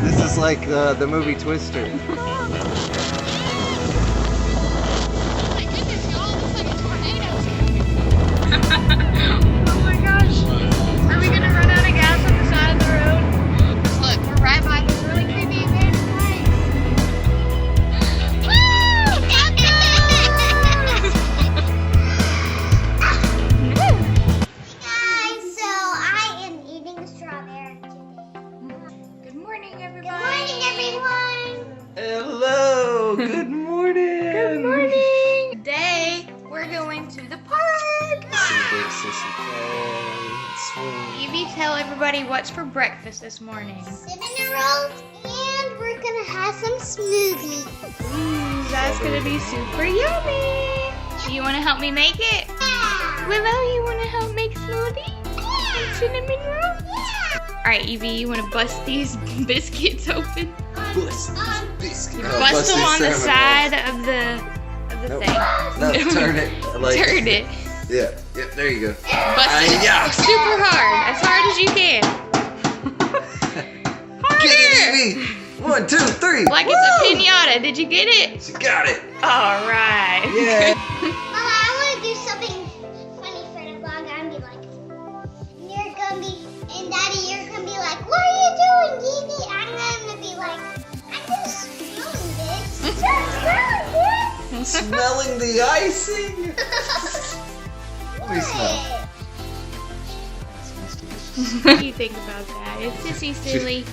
This is like the movie Twister. Oh my gosh. Are we gonna run out of gas on the side of the road? Look, we're right by this really creepy abandoned place. Guys, so I am eating a strawberry today. Good morning, everybody. Good morning, everyone. Hello. Good morning. Good morning. Today, we're going to the park. See big sissy swing. Evie, tell everybody what's for breakfast this morning. Cinnamon rolls, and we're gonna have some smoothie. That's gonna be super yummy. You wanna help me make it? Yeah. Willow, you wanna help make smoothie? Yeah. Cinnamon roll? Yeah. Alright, Evie, you wanna bust these biscuits open? Bust biscuit. No, Bust them these on the cinnamon side of the Nope. thing. No, turn it. Turn it. Yeah, there you go. Bust it Yeah. super hard. As hard as you can. Get it, Harder! Evie. 1, 2, 3. Like it's a pinata. Did you get it? She got it. Alright. Yeah. Mama, I want to do something funny for the vlog. I'm gonna be like, you're gonna be, and Daddy, you're gonna be like, what are you doing, Evie? I'm gonna be like, I'm just smelling this. Just smelling this. Smelling the icing. Let me smell. What do you think about that? Is Sissy silly?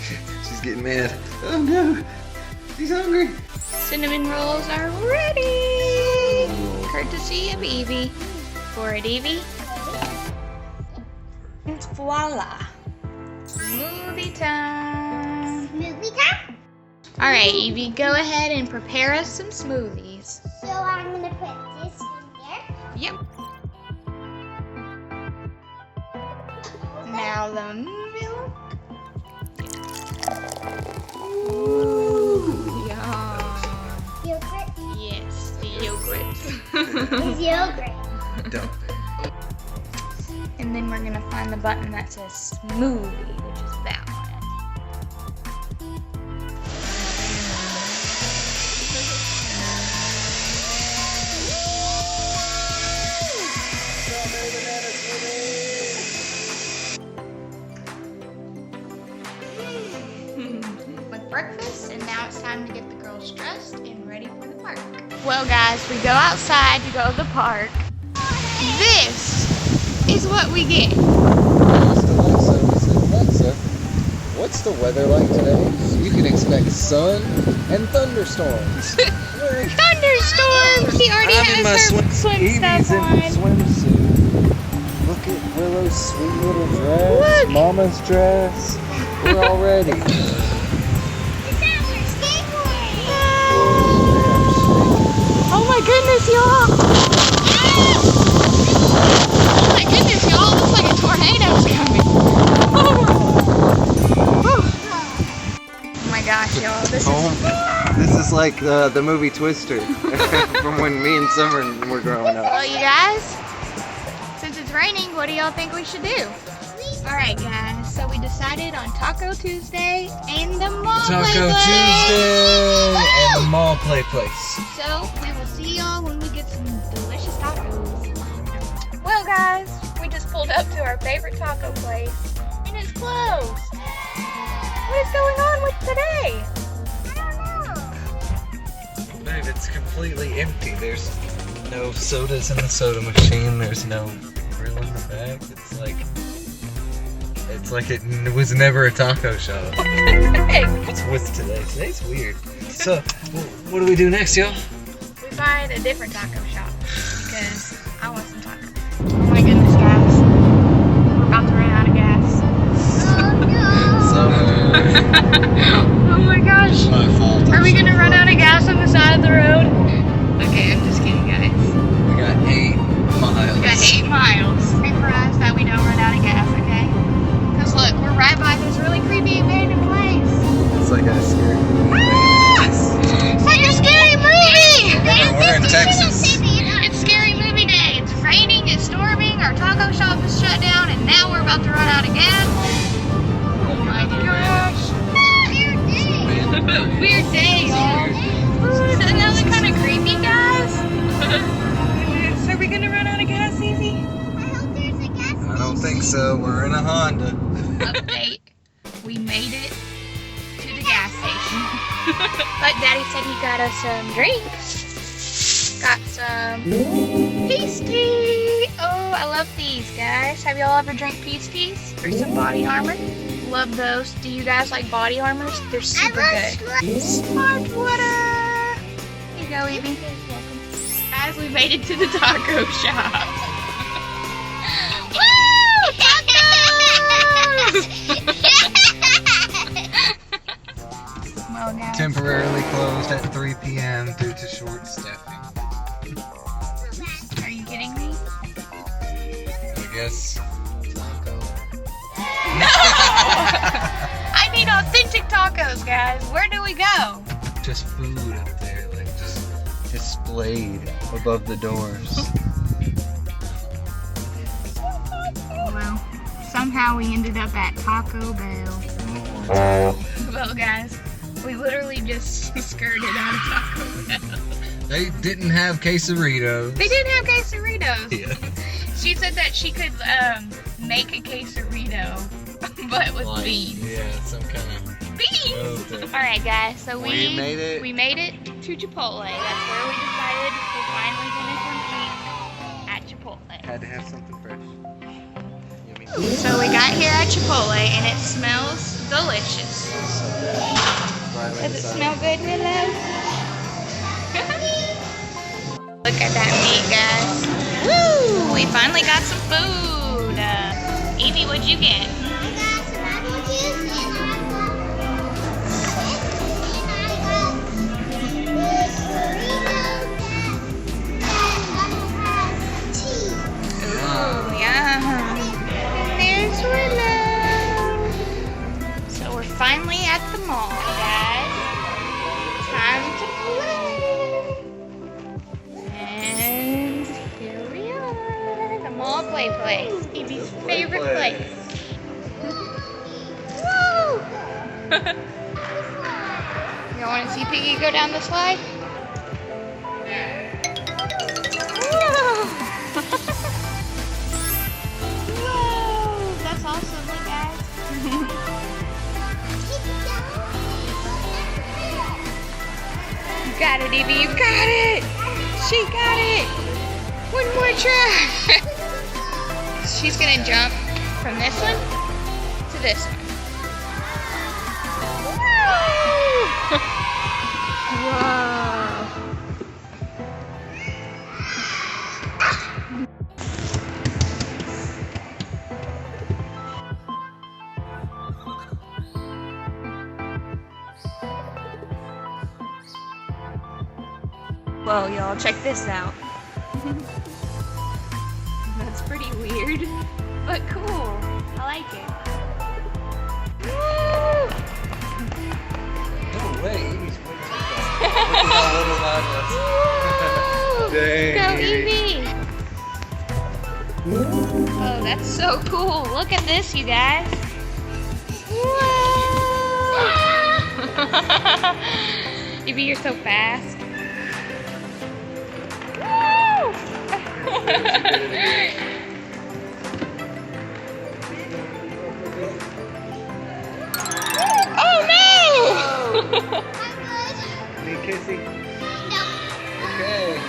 She's getting mad. Oh no. She's hungry. Cinnamon rolls are ready. Courtesy of Evie. For it, Evie. And voila. Smoothie time. Smoothie time. Alright, Evie, go ahead and prepare us some smoothies. So I'm gonna put this in there. Yep. Now the milk. Ooh, yum. Yogurt. Yes, the yogurt. It's yogurt. Don't. And then we're gonna find the button that says smoothie, which is that one. With breakfast, and now it's time to get the girls dressed and ready for the park. Well, guys, we go outside to go to the park. This is what we get. Alexa, what's the weather like today? You can expect sun and thunderstorms. Thunderstorms! He already has her swim Evie's stuff in her on. swimsuit. Look at Willow's sweet little dress. Look. Mama's dress. We're all ready. Oh my goodness, y'all! Oh my goodness, y'all! Looks like a tornado's coming. Oh my gosh, y'all! This is like the movie Twister from when me and Summer were growing up. Well, you guys, since it's raining, what do y'all think we should do? Alright, guys, so we decided on Taco Tuesday and the mall play Taco place. Tuesday and the mall play place. So, we will see y'all when we get some delicious tacos. Well, guys, we just pulled up to our favorite taco place, and it's closed. What is going on with today? I don't know. Babe, it's completely empty. There's no sodas in the soda machine. There's no grill in the back. It's like it was never a taco shop. What's today? Today's weird. So, what do we do next, y'all? We find a different taco shop because I want some tacos. Oh my goodness, guys. We're about to run out of gas. Oh my gosh. My fault. Are we gonna run out of gas on the side of the road? Okay, I'm just kidding, guys. We got 8 miles. We got 8 miles. Pray for us that we don't run out of gas, okay? Because look, we're right by this really creepy abandoned place. It's like a scary movie. It's like a scary movie! We're in Texas. It's scary movie day. It's raining, it's storming, our taco shop is shut down, and now we're about to run out of gas. Oh my gosh. But Daddy said he got us some drinks. Got some peace tea. Oh, I love these, guys. Have y'all ever drank peace teas or some body armor? Love those. Do you guys like body armors? They're super good. Smart water. Here you go, Evie. As we made it to the taco shop. Woo! Tacos! Well, guys. Temporarily closed at 3 p.m. due to short staffing. Are you kidding me? I guess. Taco. No! I need authentic tacos, guys. Where do we go? Just food up there, like just displayed above the doors. Well, somehow we ended up at Taco Bell. Well, guys, we literally just skirted out of Taco Bell. They didn't have quesadillas. They didn't have quesadillas. Yeah. She said that she could make a quesadilla, but with Like, beans. yeah, some kind of Beans! Okay. Alright, guys, so We made it. We made it to Chipotle. That's where we decided we're finally gonna come eat at Chipotle. Had to have something fresh. Yummy. So we got here at Chipotle and it smells delicious. Does it smell good, Willow? Look at that meat, guys. Woo! We finally got some food. Evie, what'd you get? I got some apple juice and I got this burrito that has cheese. Ooh, yum. And there's Willow. So we're finally at the mall, guys. Time to play. And here we are. The mall play place. Evie's favorite place. Woo! You want to see Piggy go down the slide? Whoa! Whoa! That's awesome, look guys. You got it, Evie, you got it! She got it! One more try! She's gonna jump from this one to this one. Whoa! Whoa, y'all, check this out. That's pretty weird, but cool. I like it. Woo! No way, Evie's way too fast. Look at how little that was. Woo! Dang, Go, Evie! Oh, that's so cool. Look at this, you guys. Whoa! Evie, you're so fast. Woo! Oh no! Need kissing? No. Okay.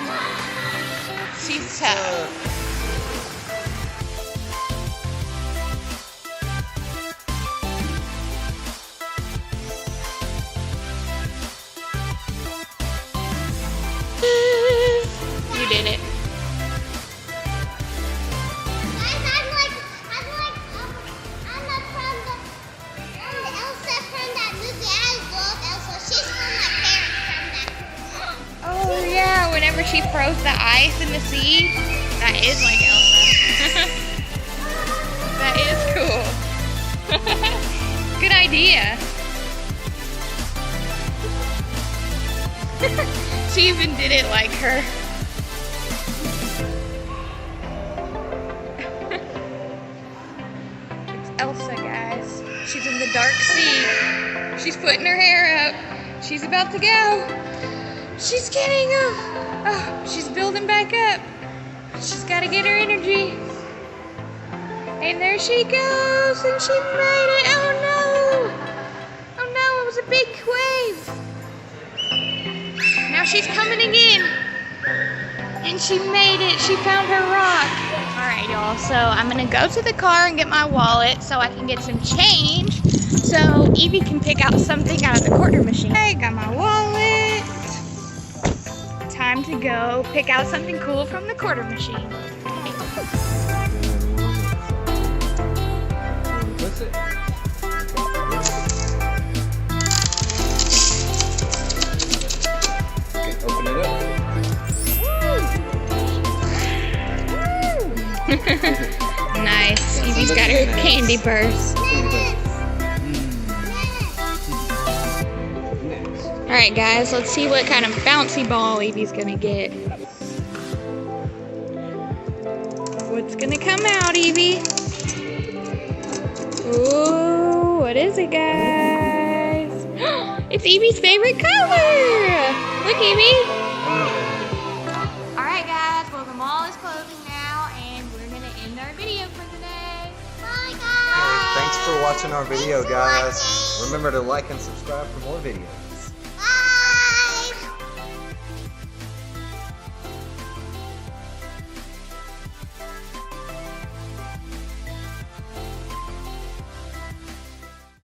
She's tough. You did it. Guys, I'm from Elsa from that movie. I love Elsa. She's from my parents from that. Oh yeah, whenever she froze the ice in the sea, that is like Elsa. That is cool. Good idea. She even did it like her. It's Elsa, guys. She's in the dark sea. She's putting her hair up. She's about to go. She's getting up. Oh, she's building back up. She's got to get her energy. And there she goes. And she made it. Oh no. Oh no, it was a big wave. she's coming again. And she made it. She found her rock. Alright, y'all. So I'm going to go to the car and get my wallet so I can get some change. So Evie can pick out something out of the quarter machine. I got my wallet. Time to go pick out something cool from the quarter machine. What's it? Okay, open it up. Nice. Evie's got her candy purse. Alright guys, let's see what kind of bouncy ball Evie's gonna get. What's gonna come out, Evie? Ooh, what is it, guys? It's Evie's favorite color! Look, Evie! Alright guys, well the mall is closing now and we're gonna end our video for today. Bye, guys. Thanks for watching our video, guys. Remember to like and subscribe for more videos.